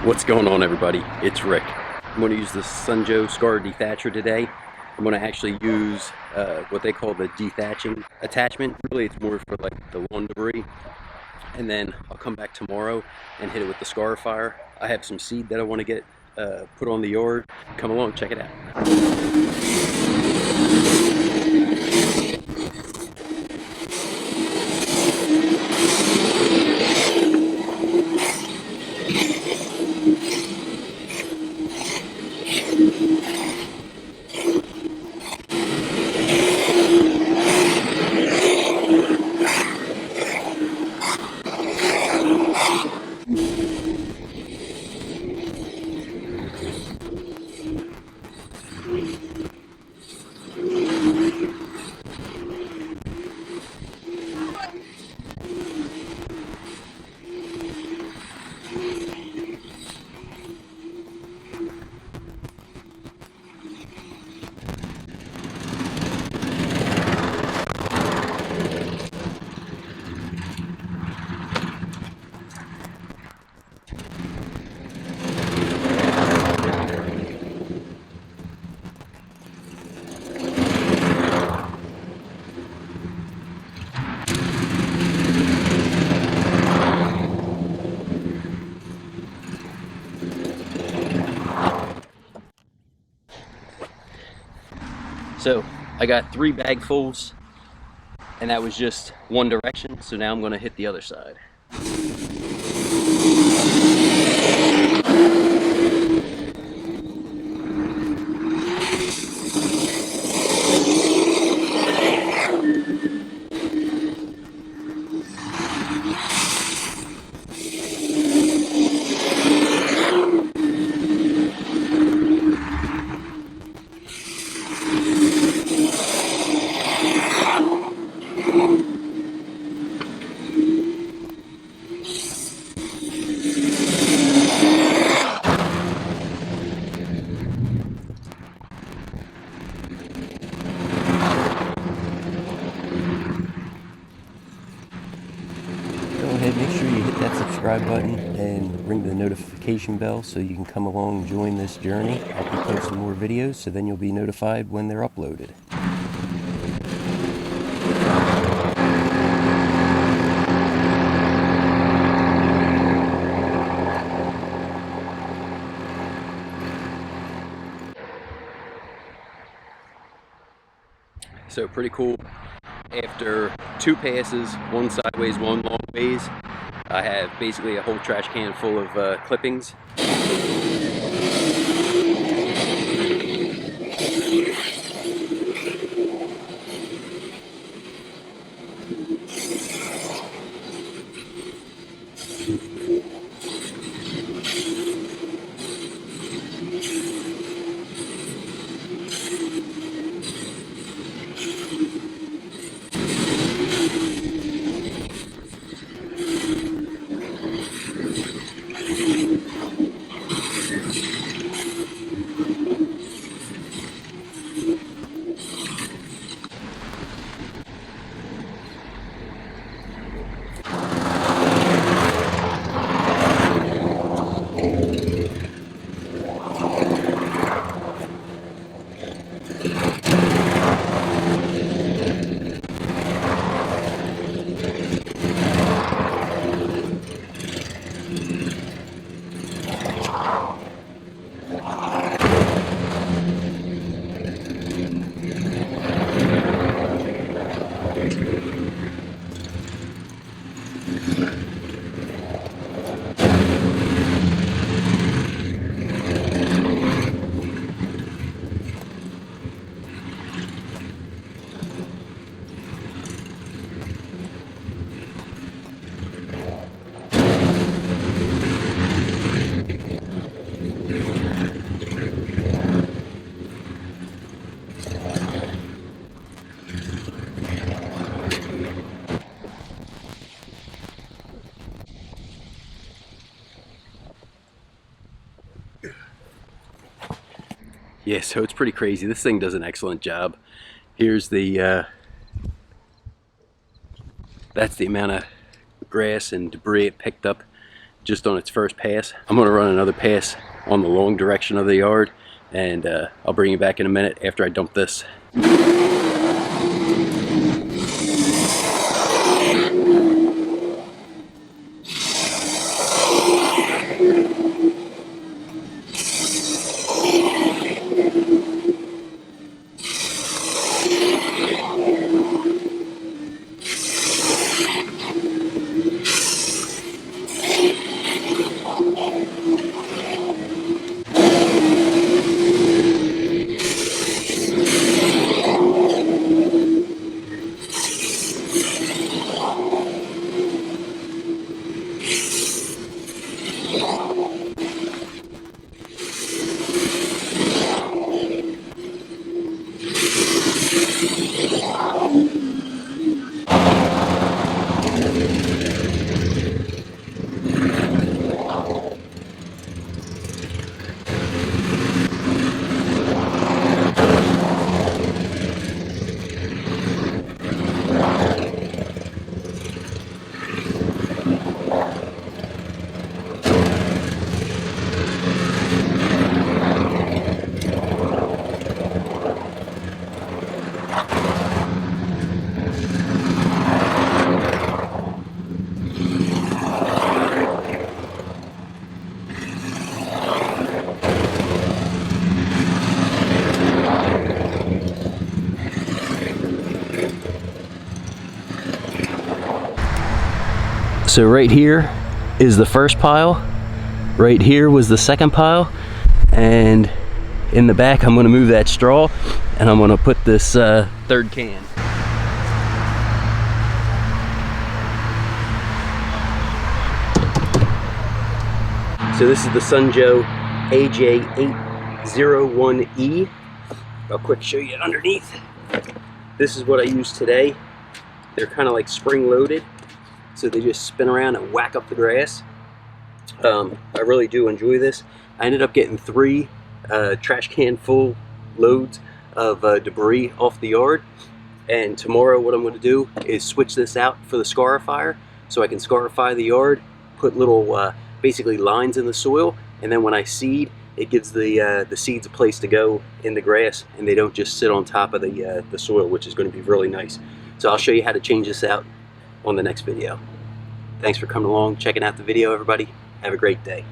What's going on, everybody? It's Rick. I'm going to use the SunJoe scar dethatcher today. I'm going to actually use what they call the dethatching attachment. Really, it's more for like the lawn debris. And then I'll come back tomorrow and hit it with the scarifier. I have some seed that I want to get put on the yard. Come along, check it out. So I got 3 bagfuls, and that was just one direction. So now I'm going to hit the other side. Go ahead, make sure you hit that subscribe button and ring the notification bell so you can come along and join this journey. I'll be posting more videos, so then you'll be notified when they're uploaded. So pretty cool. After 2 passes, one sideways, one long ways, I have basically a whole trash can full of clippings. Yeah, so it's pretty crazy. This thing does an excellent job. Here's the, that's the amount of grass and debris it picked up just on its first pass. I'm going to run another pass on the long direction of the yard, and I'll bring you back in a minute after I dump this. So right here is the first pile, right here was the second pile, and in the back I'm going to move that straw and I'm going to put this third can. So this is the Sun Joe AJ801E. I'll quick show you underneath. This is what I use today. They're kind of like spring loaded, so they just spin around and whack up the grass. I really do enjoy this. I ended up getting 3 trash can full loads of debris off the yard, and tomorrow what I'm going to do is switch this out for the scarifier, so I can scarify the yard, put little basically lines in the soil, and then when I seed, it gives the seeds a place to go in the grass, and they don't just sit on top of the soil, which is going to be really nice. So I'll show you how to change this out on the next video. Thanks for coming along, checking out the video, everybody. Have a great day.